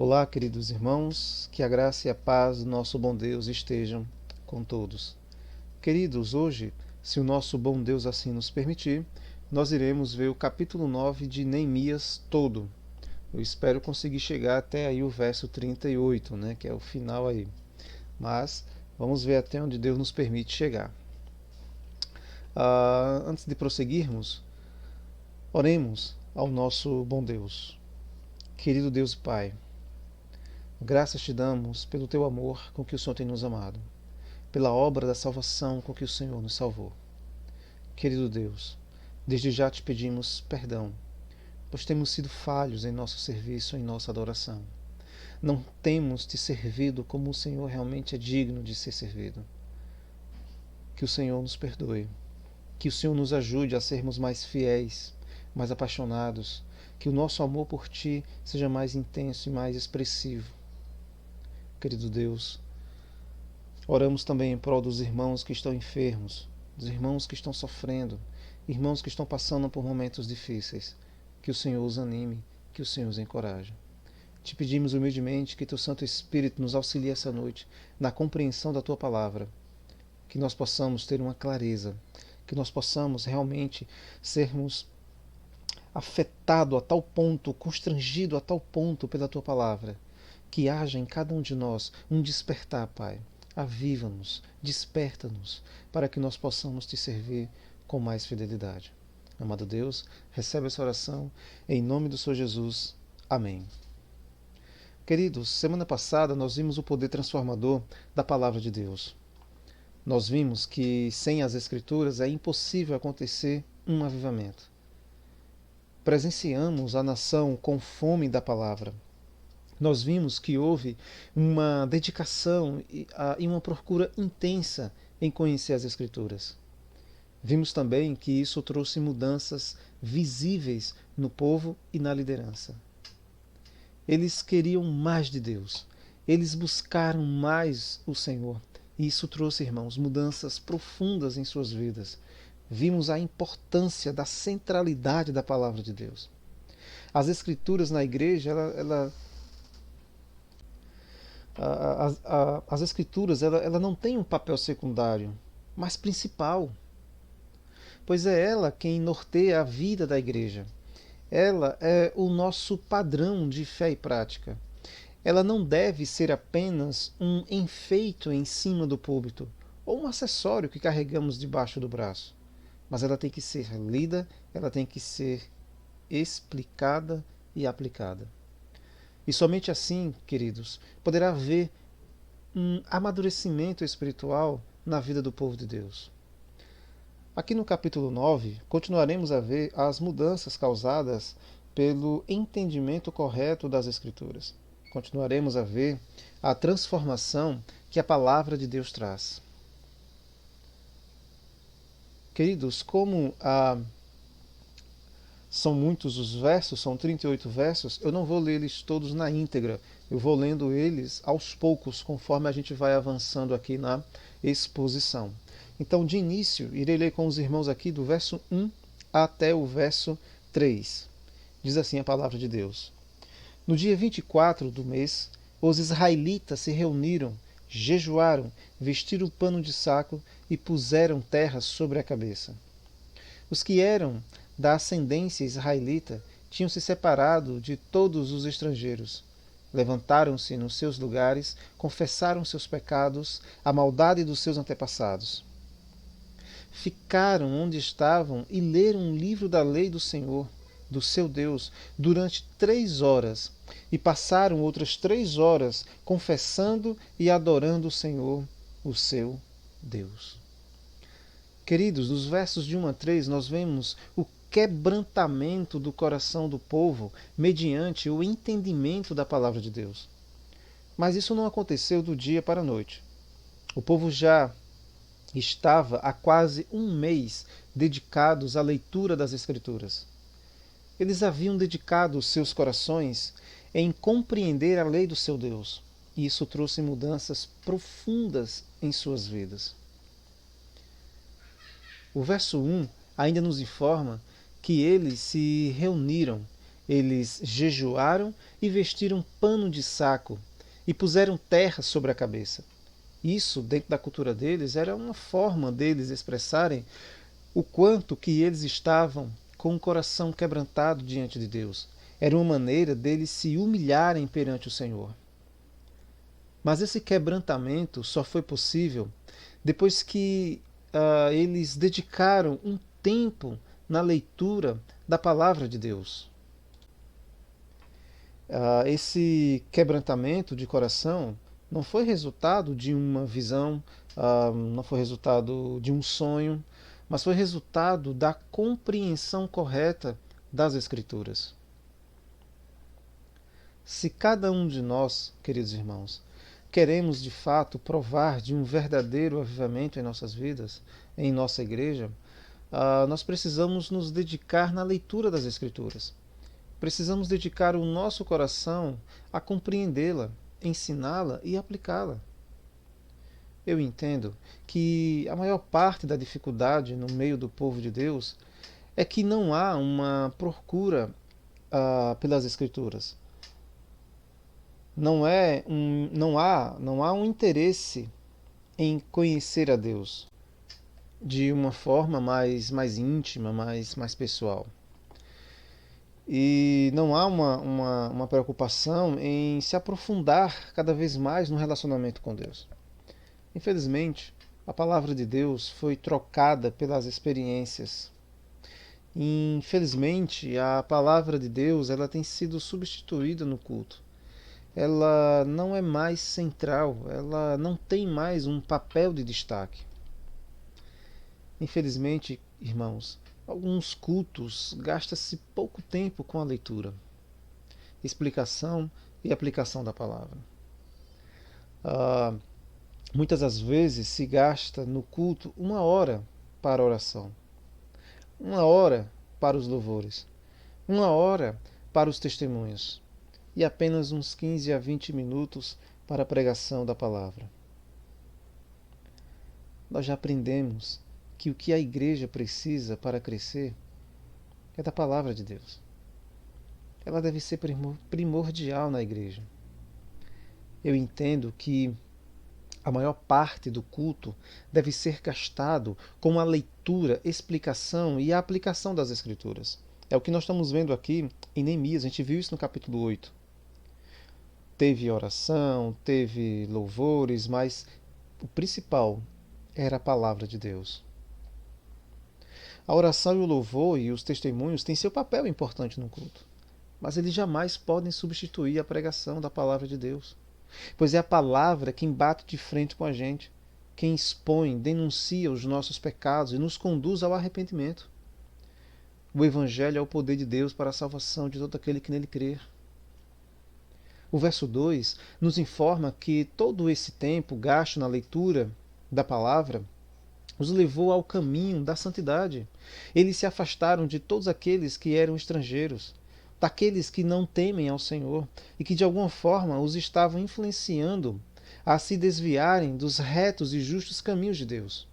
Olá, queridos irmãos, que a graça e a paz do nosso bom Deus estejam com todos. Queridos, hoje, se o nosso bom Deus assim nos permitir, nós iremos ver o capítulo 9 de Neemias todo. Eu espero conseguir chegar até aí o verso 38, que é o final aí. Mas vamos ver até onde Deus nos permite chegar. Antes de prosseguirmos, oremos ao nosso bom Deus. Querido Deus e Pai, graças te damos pelo teu amor com que o Senhor tem nos amado, pela obra da salvação com que o Senhor nos salvou. Querido Deus, desde já te pedimos perdão, pois temos sido falhos em nosso serviço, em nossa adoração. Não temos te servido como o Senhor realmente é digno de ser servido. Que o Senhor nos perdoe, que o Senhor nos ajude a sermos mais fiéis, mais apaixonados, que o nosso amor por ti seja mais intenso e mais expressivo. Querido Deus, oramos também em prol dos irmãos que estão enfermos, dos irmãos que estão sofrendo, irmãos que estão passando por momentos difíceis. Que o Senhor os anime, que o Senhor os encoraje. Te pedimos humildemente que teu Santo Espírito nos auxilie essa noite na compreensão da tua palavra, que nós possamos ter uma clareza, que nós possamos realmente sermos afetados a tal ponto, constrangidos a tal ponto pela tua palavra, que haja em cada um de nós um despertar, Pai. Aviva-nos, desperta-nos, para que nós possamos te servir com mais fidelidade. Amado Deus, recebe essa oração em nome do Senhor Jesus. Amém. Queridos, semana passada nós vimos o poder transformador da palavra de Deus. Nós vimos que sem as Escrituras é impossível acontecer um avivamento. Presenciamos a nação com fome da palavra. Nós vimos que houve uma dedicação e uma procura intensa em conhecer as Escrituras. Vimos também que isso trouxe mudanças visíveis no povo e na liderança. Eles queriam mais de Deus. Eles buscaram mais o Senhor. E isso trouxe, irmãos, mudanças profundas em suas vidas. Vimos a importância da centralidade da palavra de Deus. As Escrituras na igreja, as Escrituras ela não tem um papel secundário, mas principal. Pois é ela quem norteia a vida da igreja. Ela é o nosso padrão de fé e prática. Ela não deve ser apenas um enfeite em cima do púlpito ou um acessório que carregamos debaixo do braço. Mas ela tem que ser lida, ela tem que ser explicada e aplicada. E somente assim, queridos, poderá haver um amadurecimento espiritual na vida do povo de Deus. Aqui no capítulo 9, continuaremos a ver as mudanças causadas pelo entendimento correto das Escrituras. Continuaremos a ver a transformação que a palavra de Deus traz. Queridos, como são muitos os versos, são 38 versos, eu não vou ler eles todos na íntegra. Eu vou lendo eles aos poucos, conforme a gente vai avançando aqui na exposição. Então, de início, irei ler com os irmãos aqui do verso 1 até o verso 3. Diz assim a palavra de Deus. No dia 24 do mês, os israelitas se reuniram, jejuaram, vestiram pano de saco e puseram terra sobre a cabeça. Os que eram da ascendência israelita tinham se separado de todos os estrangeiros. Levantaram-se nos seus lugares, confessaram seus pecados, a maldade dos seus antepassados. Ficaram onde estavam e leram um livro da lei do Senhor, do seu Deus, durante 3 horas, e passaram outras 3 horas confessando e adorando o Senhor, o seu Deus. Queridos, nos versos de 1 a 3 nós vemos o quebrantamento do coração do povo mediante o entendimento da palavra de Deus. Mas isso não aconteceu do dia para a noite. O povo já estava há quase um mês dedicados à leitura das Escrituras. Eles haviam dedicado seus corações em compreender a lei do seu Deus, e isso trouxe mudanças profundas em suas vidas. O verso 1 ainda nos informa que eles se reuniram Eles jejuaram e vestiram pano de saco e puseram terra sobre a cabeça. Isso, dentro da cultura deles, era uma forma deles expressarem o quanto que eles estavam com o coração quebrantado diante de Deus. Era uma maneira deles se humilharem perante o Senhor. Mas esse quebrantamento só foi possível depois que eles dedicaram um tempo na leitura da palavra de Deus. Esse quebrantamento de coração não foi resultado de uma visão, não foi resultado de um sonho, mas foi resultado da compreensão correta das Escrituras. Se cada um de nós, queridos irmãos, queremos de fato provar de um verdadeiro avivamento em nossas vidas, em nossa igreja, nós precisamos nos dedicar na leitura das Escrituras. Precisamos dedicar o nosso coração a compreendê-la, ensiná-la e aplicá-la. Eu entendo que a maior parte da dificuldade no meio do povo de Deus é que não há uma procura pelas Escrituras. Não há um interesse em conhecer a Deus de uma forma mais íntima, mais pessoal. E não há uma preocupação em se aprofundar cada vez mais no relacionamento com Deus. Infelizmente, a palavra de Deus foi trocada pelas experiências. Infelizmente, a palavra de Deus ela tem sido substituída no culto. Ela não é mais central, ela não tem mais um papel de destaque. Infelizmente, irmãos, alguns cultos gasta-se pouco tempo com a leitura, explicação e aplicação da palavra. Muitas das vezes se gasta no culto 1 hora para a oração, 1 hora para os louvores, 1 hora para os testemunhos e apenas uns 15 a 20 minutos para a pregação da palavra. Nós já aprendemos que o que a igreja precisa para crescer é da palavra de Deus. Ela deve ser primordial na igreja. Eu entendo que a maior parte do culto deve ser gastado com a leitura, explicação e a aplicação das Escrituras. É o que nós estamos vendo aqui em Neemias, a gente viu isso no capítulo 8. Teve oração, teve louvores, mas o principal era a palavra de Deus. A oração e o louvor e os testemunhos têm seu papel importante no culto, mas eles jamais podem substituir a pregação da palavra de Deus, pois é a palavra quem bate de frente com a gente, quem expõe, denuncia os nossos pecados e nos conduz ao arrependimento. O Evangelho é o poder de Deus para a salvação de todo aquele que nele crer. O verso 2 nos informa que todo esse tempo gasto na leitura da palavra os levou ao caminho da santidade. Eles se afastaram de todos aqueles que eram estrangeiros, daqueles que não temem ao Senhor e que de alguma forma os estavam influenciando a se desviarem dos retos e justos caminhos de Deus.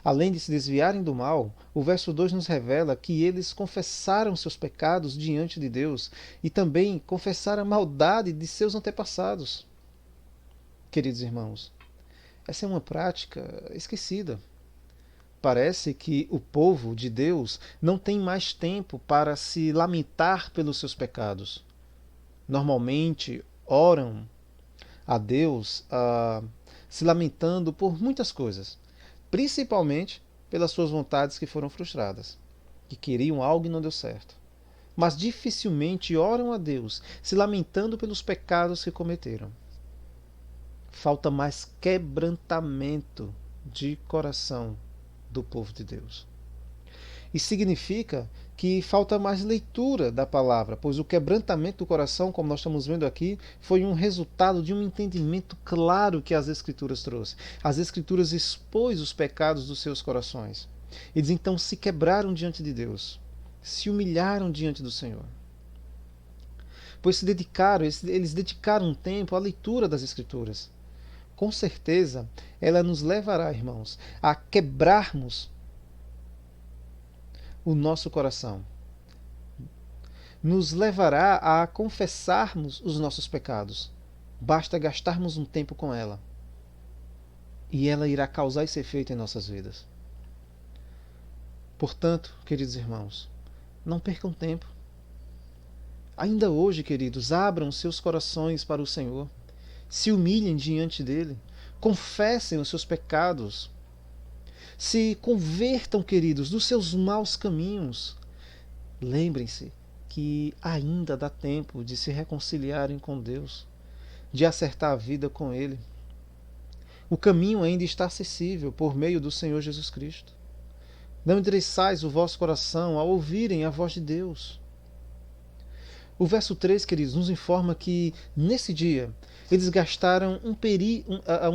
Além de se desviarem do mal, o verso 2 nos revela que eles confessaram seus pecados diante de Deus e também confessaram a maldade de seus antepassados. Queridos irmãos, essa é uma prática esquecida. Parece que o povo de Deus não tem mais tempo para se lamentar pelos seus pecados. Normalmente oram a Deus se lamentando por muitas coisas, principalmente pelas suas vontades que foram frustradas, que queriam algo e não deu certo. Mas dificilmente oram a Deus se lamentando pelos pecados que cometeram. Falta mais quebrantamento de coração do povo de Deus. Isso significa que falta mais leitura da palavra, pois o quebrantamento do coração, como nós estamos vendo aqui, foi um resultado de um entendimento claro que as Escrituras trouxe. As Escrituras expôs os pecados dos seus corações. Eles então se quebraram diante de Deus, se humilharam diante do Senhor. Pois eles dedicaram um tempo à leitura das Escrituras. Com certeza, ela nos levará, irmãos, a quebrarmos o nosso coração. nos levará a confessarmos os nossos pecados. Basta gastarmos um tempo com ela. E ela irá causar esse efeito em nossas vidas. Portanto, queridos irmãos, não percam tempo. Ainda hoje, queridos, abram seus corações para o Senhor. Se humilhem diante dele. Confessem os seus pecados. Se convertam, queridos, dos seus maus caminhos. Lembrem-se que ainda dá tempo de se reconciliarem com Deus, de acertar a vida com Ele. O caminho ainda está acessível por meio do Senhor Jesus Cristo. Não endureçais o vosso coração ao ouvirem a voz de Deus. O verso 3, queridos, nos informa que, nesse dia, eles gastaram um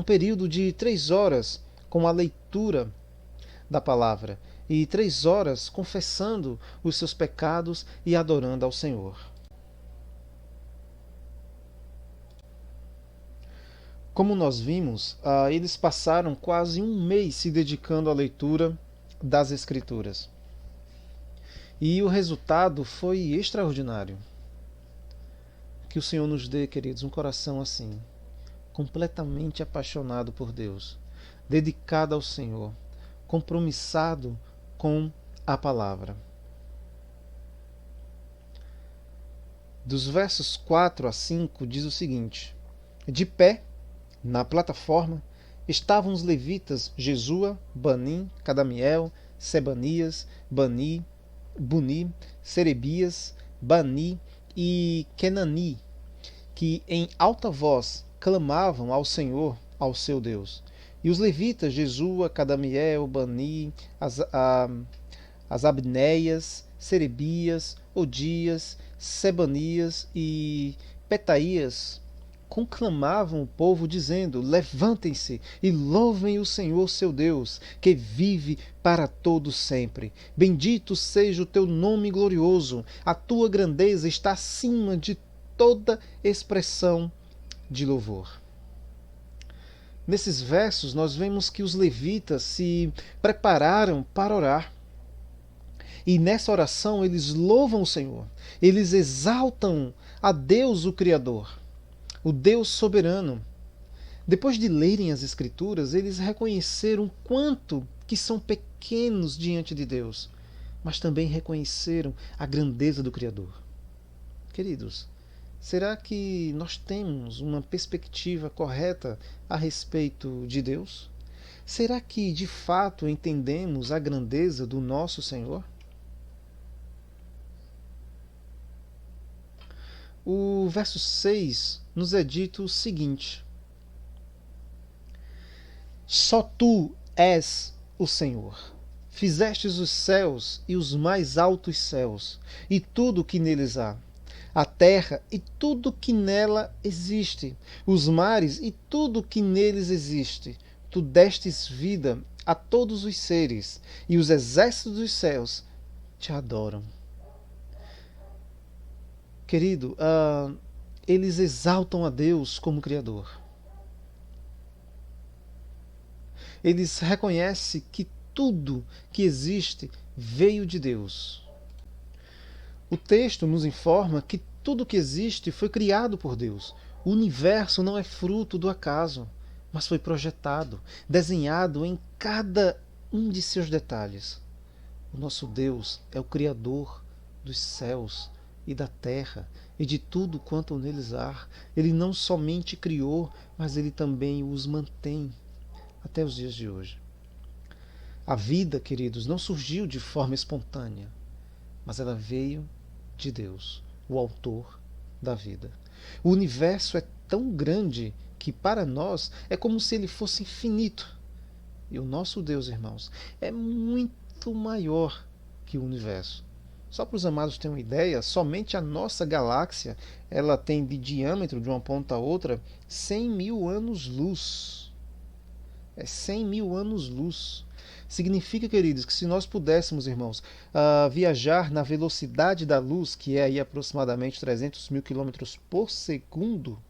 período de 3 horas com a leitura da palavra e 3 horas confessando os seus pecados e adorando ao Senhor. Como nós vimos, eles passaram quase um mês se dedicando à leitura das Escrituras. E o resultado foi extraordinário. Que o Senhor nos dê, queridos, um coração assim, completamente apaixonado por Deus, dedicado ao Senhor, compromissado com a palavra. Dos versos 4 a 5 diz o seguinte: de pé, na plataforma, estavam os levitas Jesua, Banim, Cadamiel, Sebanias, Bani, Buni, Serebias, Bani e Kenani, que em alta voz clamavam ao Senhor, ao seu Deus. E os levitas Jesua, Cadamiel, Bani, as Abneias, Serebias, Odias, Sebanias e Petaías conclamavam o povo, dizendo: levantem-se e louvem o Senhor seu Deus, que vive para todo sempre. Bendito seja o teu nome glorioso, a tua grandeza está acima de toda expressão de louvor. Nesses versos nós vemos que os levitas se prepararam para orar. E nessa oração eles louvam o Senhor, eles exaltam a Deus o Criador, o Deus soberano. Depois de lerem as Escrituras, eles reconheceram quanto que são pequenos diante de Deus, mas também reconheceram a grandeza do Criador. Queridos, será que nós temos uma perspectiva correta a respeito de Deus? Será que de fato entendemos a grandeza do nosso Senhor? O verso 6 nos é dito o seguinte: só tu és o Senhor. Fizestes os céus e os mais altos céus, e tudo o que neles há, a terra e tudo o que nela existe, os mares e tudo o que neles existe. Tu destes vida a todos os seres, e os exércitos dos céus te adoram. Querido, eles exaltam a Deus como Criador. Eles reconhecem que tudo que existe veio de Deus. O texto nos informa que tudo que existe foi criado por Deus. O universo não é fruto do acaso, mas foi projetado, desenhado em cada um de seus detalhes. O nosso Deus é o Criador dos céus e da terra e de tudo quanto neles há. Ele não somente criou, mas ele também os mantém até os dias de hoje. A vida, queridos, não surgiu de forma espontânea, mas ela veio de Deus, o autor da vida. O universo é tão grande que para nós é como se ele fosse infinito. E o nosso Deus, irmãos, é muito maior que o universo. Só para os amados terem uma ideia, somente a nossa galáxia ela tem de diâmetro de uma ponta a outra 100 mil anos-luz. É 100 mil anos-luz. Significa, queridos, que se nós pudéssemos, irmãos, viajar na velocidade da luz, que é aí aproximadamente 300 mil quilômetros por segundo,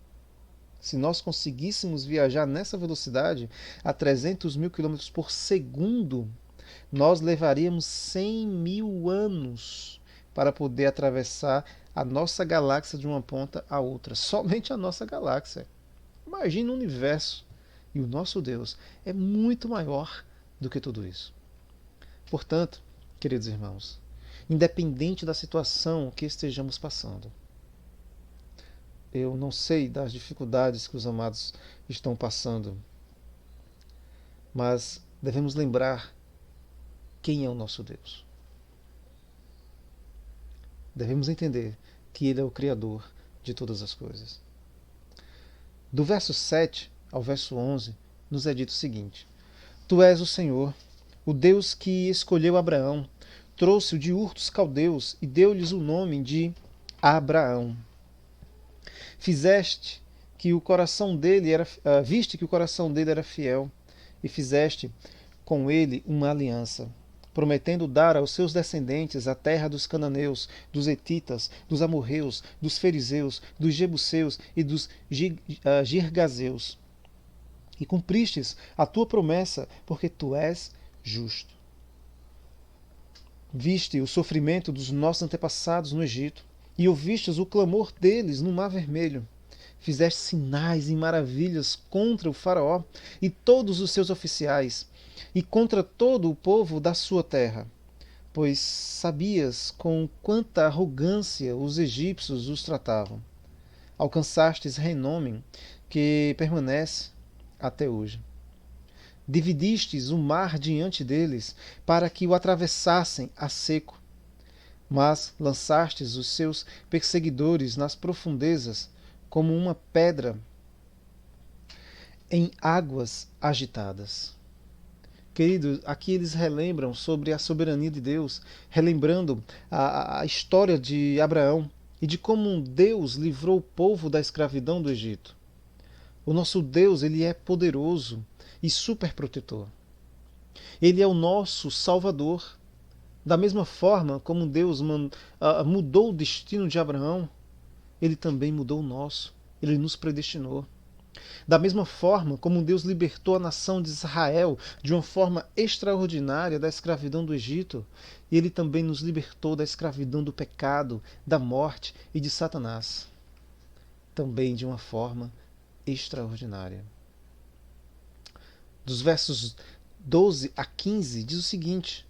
se nós conseguíssemos viajar nessa velocidade a 300 mil quilômetros por segundo, nós levaríamos 100 mil anos para poder atravessar a nossa galáxia de uma ponta à outra. Somente a nossa galáxia. Imagina o universo. E o nosso Deus é muito maior do que tudo isso. Portanto, queridos irmãos, independente da situação que estejamos passando, eu não sei das dificuldades que os amados estão passando, mas devemos lembrar quem é o nosso Deus. Devemos entender que Ele é o Criador de todas as coisas. Do verso 7 ao verso 11, nos é dito o seguinte: Tu és o Senhor, o Deus que escolheu Abraão, trouxe-o de Ur dos Caldeus e deu-lhes o nome de Abraão. Viste que o coração dele era fiel, e fizeste com ele uma aliança, prometendo dar aos seus descendentes a terra dos cananeus, dos hetitas, dos amorreus, dos fariseus, dos jebuseus e dos girgazeus. E cumpristes a tua promessa, porque tu és justo. Viste o sofrimento dos nossos antepassados no Egito, e ouvistes o clamor deles no Mar Vermelho. Fizeste sinais e maravilhas contra o faraó e todos os seus oficiais, e contra todo o povo da sua terra, pois sabias com quanta arrogância os egípcios os tratavam. Alcançastes renome que permanece até hoje. Dividistes o mar diante deles, para que o atravessassem a seco. Mas lançastes os seus perseguidores nas profundezas, como uma pedra em águas agitadas. Queridos, aqui eles relembram sobre a soberania de Deus, relembrando a história de Abraão e de como Deus livrou o povo da escravidão do Egito. O nosso Deus, ele é poderoso e superprotetor. Ele é o nosso Salvador. Da mesma forma como Deus mudou o destino de Abraão, ele também mudou o nosso. Ele nos predestinou. Da mesma forma como Deus libertou a nação de Israel de uma forma extraordinária da escravidão do Egito, ele também nos libertou da escravidão do pecado, da morte e de Satanás. Também de uma forma extraordinária. Dos versos 12 a 15 diz o seguinte: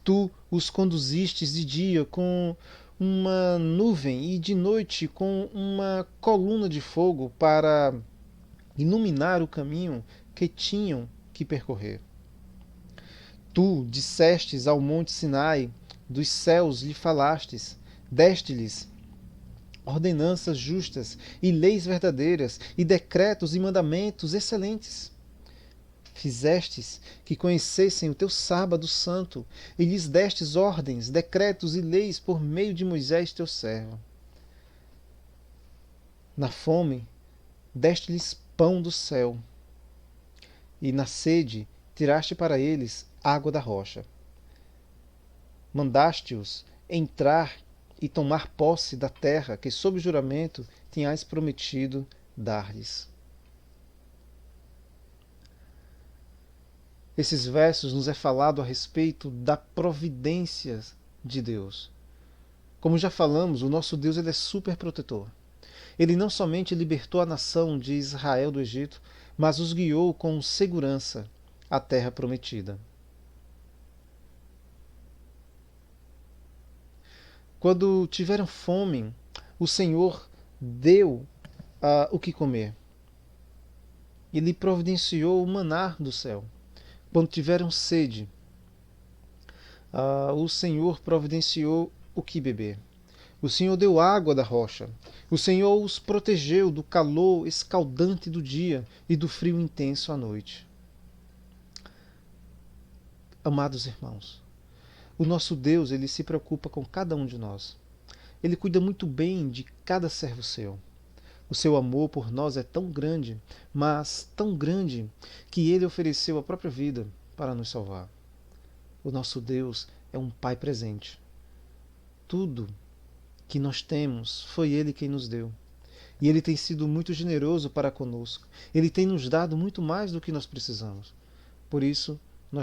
Tu os conduzistes de dia com uma nuvem e de noite com uma coluna de fogo para iluminar o caminho que tinham que percorrer. Tu dissestes ao monte Sinai, dos céus lhe falastes, deste-lhes ordenanças justas e leis verdadeiras e decretos e mandamentos excelentes. Fizestes que conhecessem o teu sábado santo e lhes destes ordens, decretos e leis por meio de Moisés teu servo. Na fome deste-lhes pão do céu, e na sede tiraste para eles água da rocha. Mandaste-os entrar e tomar posse da terra que, sob juramento, tinhas prometido dar-lhes. Esses versos nos é falado a respeito da providência de Deus. Como já falamos, o nosso Deus ele é super protetor. Ele não somente libertou a nação de Israel do Egito, mas os guiou com segurança à terra prometida. Quando tiveram fome, o Senhor deu o que comer. Ele providenciou o maná do céu. Quando tiveram sede, o Senhor providenciou o que beber. O Senhor deu água da rocha. O Senhor os protegeu do calor escaldante do dia e do frio intenso à noite. Amados irmãos, o nosso Deus, ele se preocupa com cada um de nós. Ele cuida muito bem de cada servo seu. O seu amor por nós é tão grande, mas tão grande, que ele ofereceu a própria vida para nos salvar. O nosso Deus é um Pai presente. Tudo que nós temos foi ele quem nos deu. E ele tem sido muito generoso para conosco. Ele tem nos dado muito mais do que nós precisamos. Por isso, não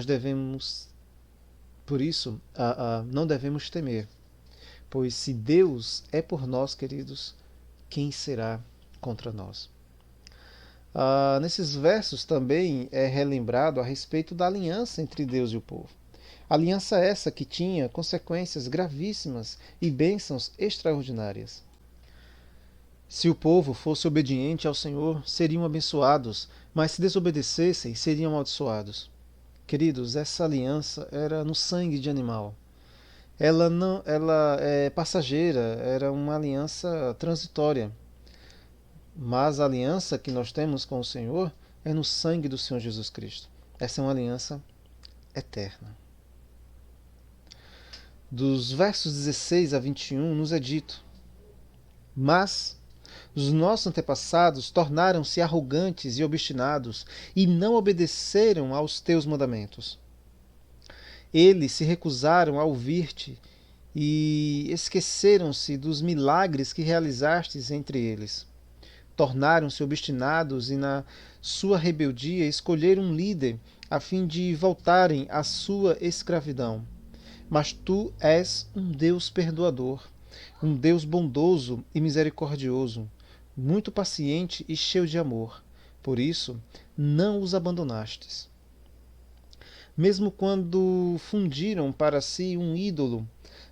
devemos temer, Pois se Deus é por nós, queridos, quem será contra nós? Nesses versos também é relembrado a respeito da aliança entre Deus e o povo. Aliança essa que tinha consequências gravíssimas e bênçãos extraordinárias. Se o povo fosse obediente ao Senhor, seriam abençoados, mas se desobedecessem, seriam amaldiçoados. Queridos, essa aliança era no sangue de animal. Ela é passageira, era uma aliança transitória. Mas a aliança que nós temos com o Senhor é no sangue do Senhor Jesus Cristo. Essa é uma aliança eterna. Dos versos 16 a 21 nos é dito: Mas os nossos antepassados tornaram-se arrogantes e obstinados e não obedeceram aos teus mandamentos. Eles se recusaram a ouvir-te e esqueceram-se dos milagres que realizastes entre eles. Tornaram-se obstinados e, na sua rebeldia, escolheram um líder a fim de voltarem à sua escravidão. Mas tu és um Deus perdoador, um Deus bondoso e misericordioso, muito paciente e cheio de amor. Por isso, não os abandonastes. Mesmo quando fundiram para si um ídolo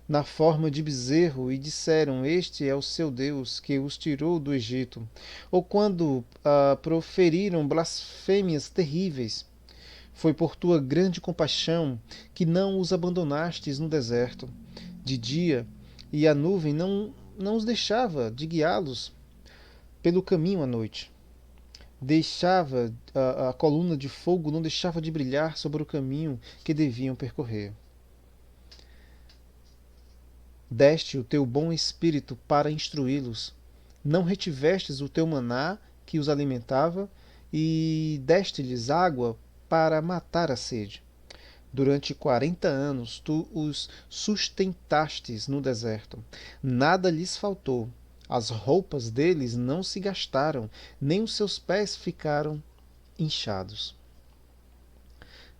na forma de bezerro e disseram: Este é o seu Deus que os tirou do Egito, ou quando proferiram blasfêmias terríveis, foi por tua grande compaixão que não os abandonastes no deserto de dia, e a nuvem não os deixava de guiá-los pelo caminho à noite. Deixava a coluna de fogo, não deixava de brilhar sobre o caminho que deviam percorrer. Deste o teu bom espírito para instruí-los. Não retivestes o teu maná que os alimentava, e deste-lhes água para matar a sede. Durante 40 anos tu os sustentastes no deserto. Nada lhes faltou. As roupas deles não se gastaram, nem os seus pés ficaram inchados.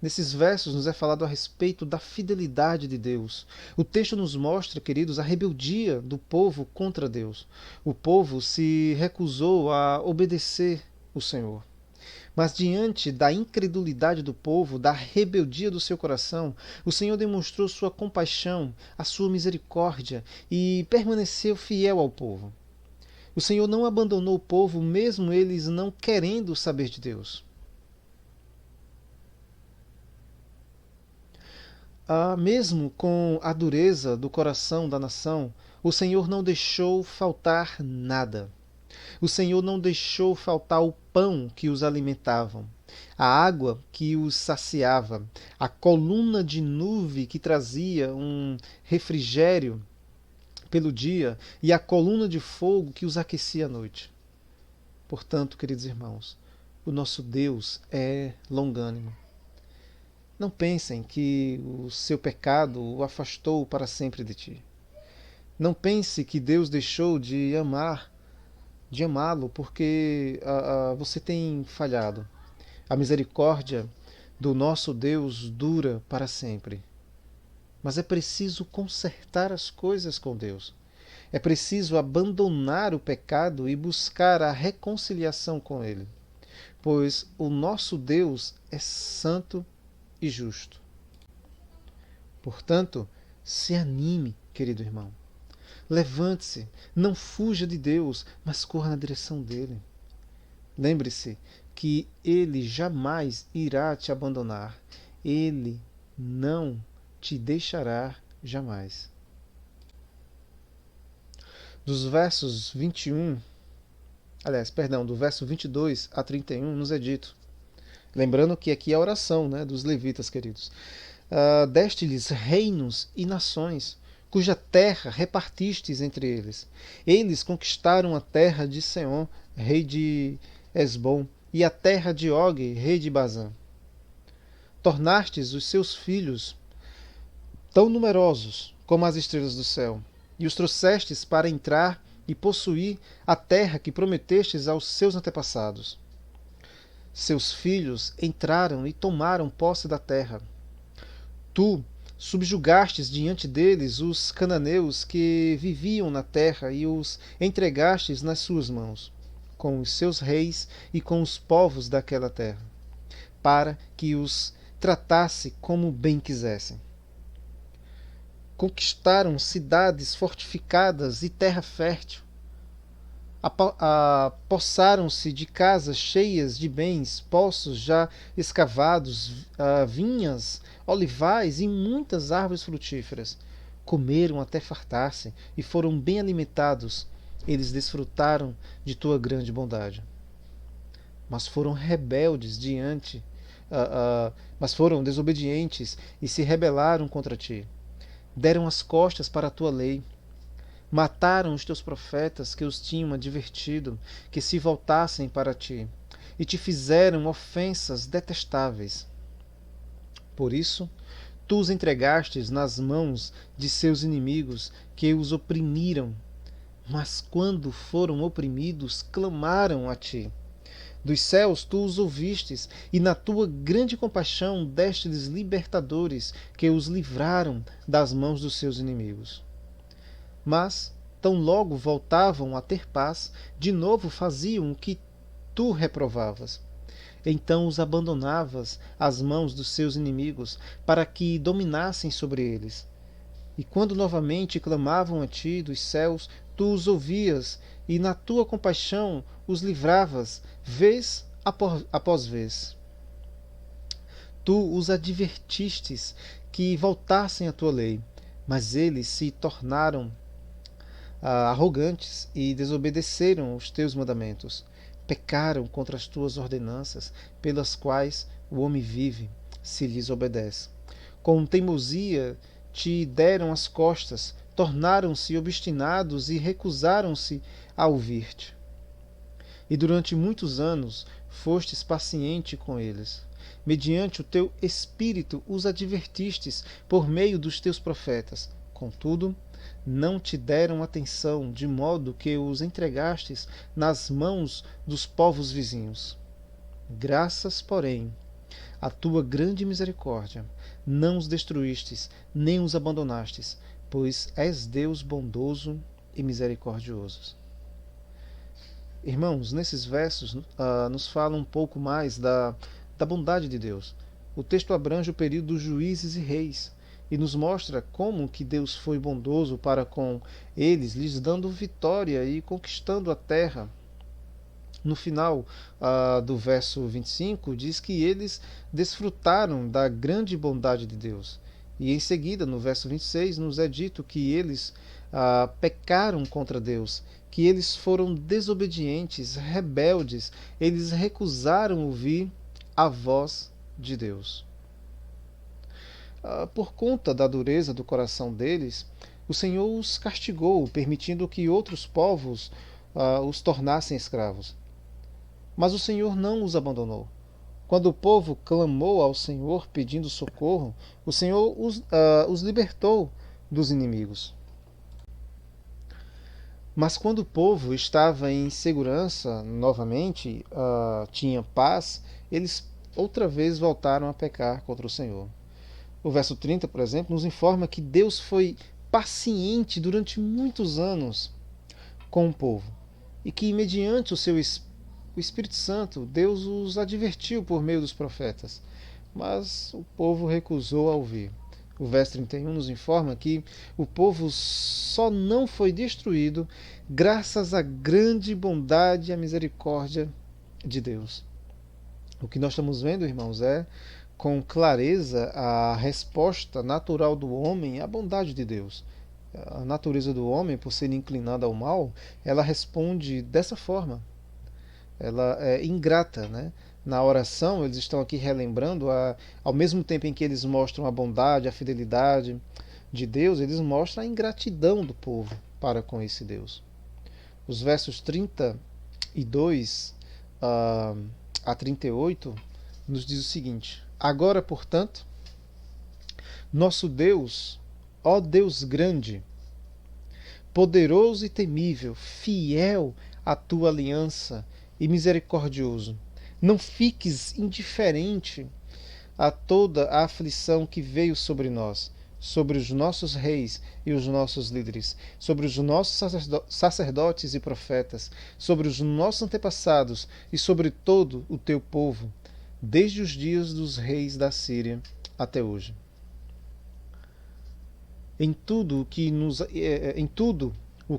Nesses versos nos é falado a respeito da fidelidade de Deus. O texto nos mostra, queridos, a rebeldia do povo contra Deus. O povo se recusou a obedecer o Senhor. Mas diante da incredulidade do povo, da rebeldia do seu coração, o Senhor demonstrou sua compaixão, a sua misericórdia e permaneceu fiel ao povo. O Senhor não abandonou o povo, mesmo eles não querendo saber de Deus. Mesmo com a dureza do coração da nação, o Senhor não deixou faltar nada. O Senhor não deixou faltar o pão que os alimentavam, a água que os saciava, a coluna de nuvem que trazia um refrigério pelo dia e a coluna de fogo que os aquecia à noite. Portanto, queridos irmãos, o nosso Deus é longânimo. Não pensem que o seu pecado o afastou para sempre de ti. Não pense que Deus deixou de amá-lo porque você tem falhado. A misericórdia do nosso Deus dura para sempre. Mas é preciso consertar as coisas com Deus. É preciso abandonar o pecado e buscar a reconciliação com Ele. Pois o nosso Deus é santo e justo. Portanto, se anime, querido irmão. Levante-se, não fuja de Deus, mas corra na direção dele. Lembre-se que Ele jamais irá te abandonar. Ele não te deixará jamais. Dos versos 21, do verso 22 a 31 nos é dito. Lembrando que aqui é a oração, dos levitas, queridos. Deste-lhes reinos e nações, cuja terra repartistes entre eles. Eles conquistaram a terra de Seom, rei de Esbom, e a terra de Og, rei de Bazã. Tornastes os seus filhos tão numerosos como as estrelas do céu, e os trouxestes para entrar e possuir a terra que prometestes aos seus antepassados. Seus filhos entraram e tomaram posse da terra. Tu Subjugastes diante deles os cananeus que viviam na terra e os entregastes nas suas mãos, com os seus reis e com os povos daquela terra, para que os tratasse como bem quisessem. Conquistaram cidades fortificadas e terra fértil. Apossaram-se de casas cheias de bens, poços já escavados, vinhas, olivais e muitas árvores frutíferas. Comeram até fartar-se e foram bem alimentados. Eles desfrutaram de tua grande bondade. Mas foram rebeldes mas foram desobedientes e se rebelaram contra ti. Deram as costas para a tua lei. Mataram os teus profetas que os tinham advertido que se voltassem para ti, e te fizeram ofensas detestáveis. Por isso, tu os entregastes nas mãos de seus inimigos que os oprimiram. Mas quando foram oprimidos, clamaram a ti. Dos céus tu os ouvistes, e na tua grande compaixão deste-lhes libertadores que os livraram das mãos dos seus inimigos. Mas, tão logo voltavam a ter paz, de novo faziam o que tu reprovavas. Então os abandonavas às mãos dos seus inimigos, para que dominassem sobre eles. E quando novamente clamavam a ti dos céus, tu os ouvias, e na tua compaixão os livravas, vez após vez. Tu os advertistes que voltassem à tua lei, mas eles se tornaram arrogantes e desobedeceram os teus mandamentos. Pecaram contra as tuas ordenanças, pelas quais o homem vive, se lhes obedece. Com teimosia te deram as costas, tornaram-se obstinados e recusaram-se a ouvir-te. E durante muitos anos fostes paciente com eles. Mediante o teu espírito os advertistes por meio dos teus profetas. Contudo, não te deram atenção, de modo que os entregastes nas mãos dos povos vizinhos. Graças, porém, à tua grande misericórdia, não os destruístes, nem os abandonastes, pois és Deus bondoso e misericordioso. Irmãos, nesses versos nos fala um pouco mais da bondade de Deus. O texto abrange o período dos juízes e reis e nos mostra como que Deus foi bondoso para com eles, lhes dando vitória e conquistando a terra. No final do verso 25, diz que eles desfrutaram da grande bondade de Deus. E em seguida, no verso 26, nos é dito que eles pecaram contra Deus, que eles foram desobedientes, rebeldes, eles recusaram ouvir a voz de Deus. Por conta da dureza do coração deles, o Senhor os castigou, permitindo que outros povos os tornassem escravos. Mas o Senhor não os abandonou. Quando o povo clamou ao Senhor pedindo socorro, o Senhor os libertou dos inimigos. Mas quando o povo estava em segurança novamente, tinha paz, eles outra vez voltaram a pecar contra o Senhor. O verso 30, por exemplo, nos informa que Deus foi paciente durante muitos anos com o povo e que, mediante o Espírito Santo, Deus os advertiu por meio dos profetas, mas o povo recusou a ouvir. O verso 31 nos informa que o povo só não foi destruído graças à grande bondade e à misericórdia de Deus. O que nós estamos vendo, irmãos, é com clareza a resposta natural do homem à bondade de Deus. A natureza do homem, por ser inclinada ao mal, ela responde dessa forma. Ela é ingrata, né? Na oração, eles estão aqui relembrando, ao mesmo tempo em que eles mostram a bondade, a fidelidade de Deus, eles mostram a ingratidão do povo para com esse Deus. Os versos 32 a 38 nos diz o seguinte: Agora, portanto, nosso Deus, ó Deus grande, poderoso e temível, fiel à tua aliança e misericordioso, não fiques indiferente a toda a aflição que veio sobre nós, sobre os nossos reis e os nossos líderes, sobre os nossos sacerdotes e profetas, sobre os nossos antepassados e sobre todo o teu povo, desde os dias dos reis da Síria até hoje. Em tudo o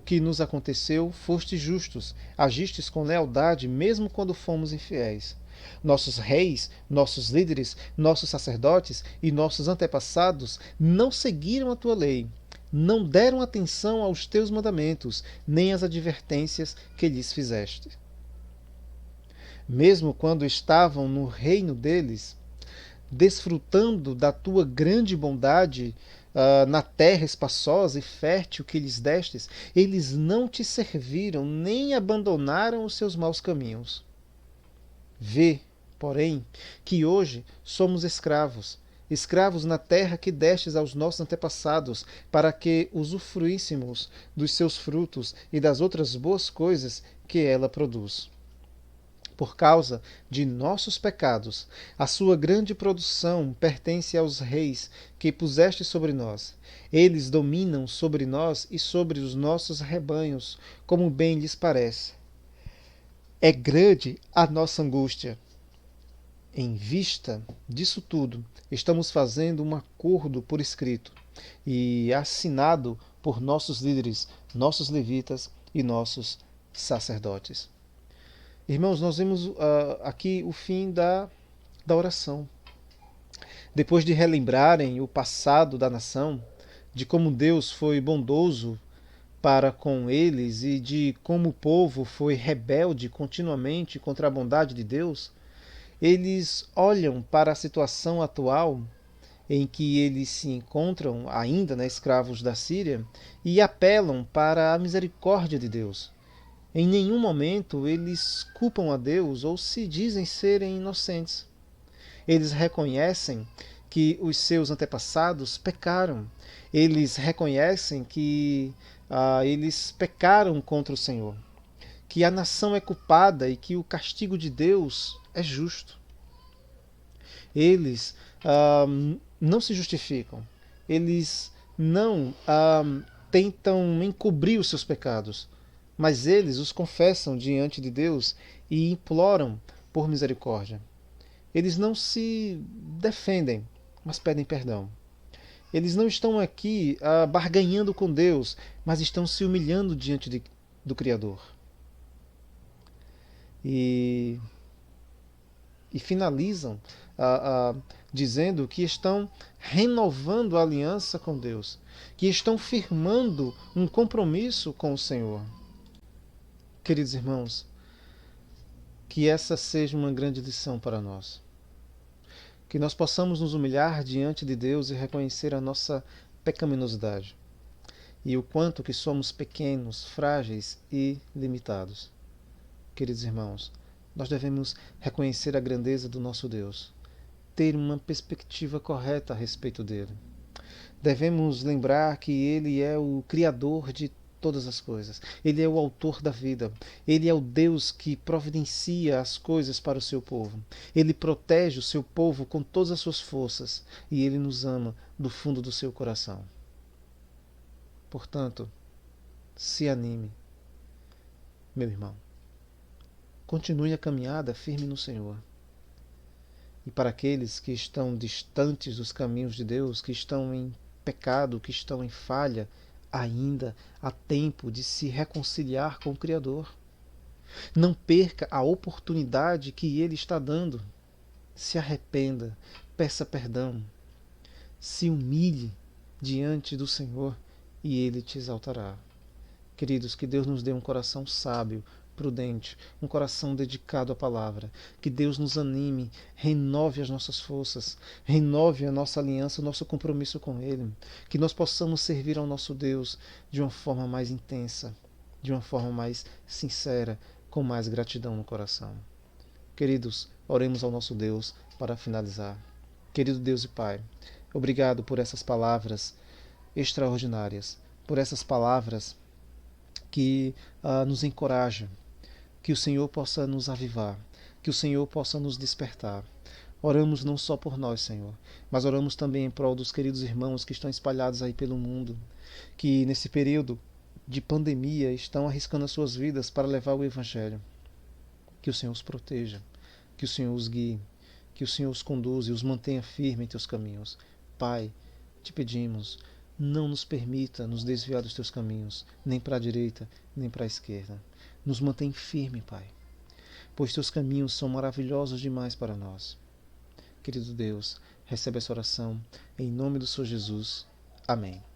que nos aconteceu, fostes justos, agistes com lealdade, mesmo quando fomos infiéis. Nossos reis, nossos líderes, nossos sacerdotes e nossos antepassados não seguiram a tua lei, não deram atenção aos teus mandamentos, nem às advertências que lhes fizeste. Mesmo quando estavam no reino deles, desfrutando da tua grande bondade na terra espaçosa e fértil que lhes destes, eles não te serviram nem abandonaram os seus maus caminhos. Vê, porém, que hoje somos escravos, escravos na terra que destes aos nossos antepassados, para que usufruíssemos dos seus frutos e das outras boas coisas que ela produz. Por causa de nossos pecados, a sua grande produção pertence aos reis que puseste sobre nós. Eles dominam sobre nós e sobre os nossos rebanhos, como bem lhes parece. É grande a nossa angústia. Em vista disso tudo, estamos fazendo um acordo por escrito e assinado por nossos líderes, nossos levitas e nossos sacerdotes. Irmãos, nós vemos aqui o fim da oração. Depois de relembrarem o passado da nação, de como Deus foi bondoso para com eles e de como o povo foi rebelde continuamente contra a bondade de Deus, eles olham para a situação atual em que eles se encontram ainda, escravos da Síria, e apelam para a misericórdia de Deus. Em nenhum momento eles culpam a Deus ou se dizem serem inocentes. Eles reconhecem que os seus antepassados pecaram. Eles reconhecem que eles pecaram contra o Senhor, que a nação é culpada e que o castigo de Deus é justo. Eles não se justificam. Eles não tentam encobrir os seus pecados, mas eles os confessam diante de Deus e imploram por misericórdia. Eles não se defendem, mas pedem perdão. Eles não estão aqui barganhando com Deus, mas estão se humilhando diante do Criador. E finalizam dizendo que estão renovando a aliança com Deus, que estão firmando um compromisso com o Senhor. Queridos irmãos, que essa seja uma grande lição para nós. Que nós possamos nos humilhar diante de Deus e reconhecer a nossa pecaminosidade e o quanto que somos pequenos, frágeis e limitados. Queridos irmãos, nós devemos reconhecer a grandeza do nosso Deus, ter uma perspectiva correta a respeito dele. Devemos lembrar que ele é o Criador de todas as coisas. Ele é o autor da vida. Ele é o Deus que providencia as coisas para o seu povo. Ele protege o seu povo com todas as suas forças e ele nos ama do fundo do seu coração. Portanto, se anime, meu irmão. Continue a caminhada firme no Senhor. E para aqueles que estão distantes dos caminhos de Deus, que estão em pecado, que estão em falha, ainda há tempo de se reconciliar com o Criador. Não perca a oportunidade que Ele está dando. Se arrependa, peça perdão, se humilhe diante do Senhor e Ele te exaltará. Queridos, que Deus nos dê um coração sábio, prudente, um coração dedicado à palavra. Que Deus nos anime, renove as nossas forças, renove a nossa aliança, o nosso compromisso com Ele. Que nós possamos servir ao nosso Deus de uma forma mais intensa, de uma forma mais sincera, com mais gratidão no coração. Queridos, oremos ao nosso Deus para finalizar. Querido Deus e Pai, obrigado por essas palavras extraordinárias, por essas palavras que nos encorajam. Que o Senhor possa nos avivar, que o Senhor possa nos despertar. Oramos não só por nós, Senhor, mas oramos também em prol dos queridos irmãos que estão espalhados aí pelo mundo, que nesse período de pandemia estão arriscando as suas vidas para levar o Evangelho. Que o Senhor os proteja, que o Senhor os guie, que o Senhor os conduza e os mantenha firmes em teus caminhos. Pai, te pedimos, não nos permita nos desviar dos teus caminhos, nem para a direita, nem para a esquerda. Nos mantém firme, Pai, pois teus caminhos são maravilhosos demais para nós. Querido Deus, recebe essa oração, em nome do Senhor Jesus. Amém.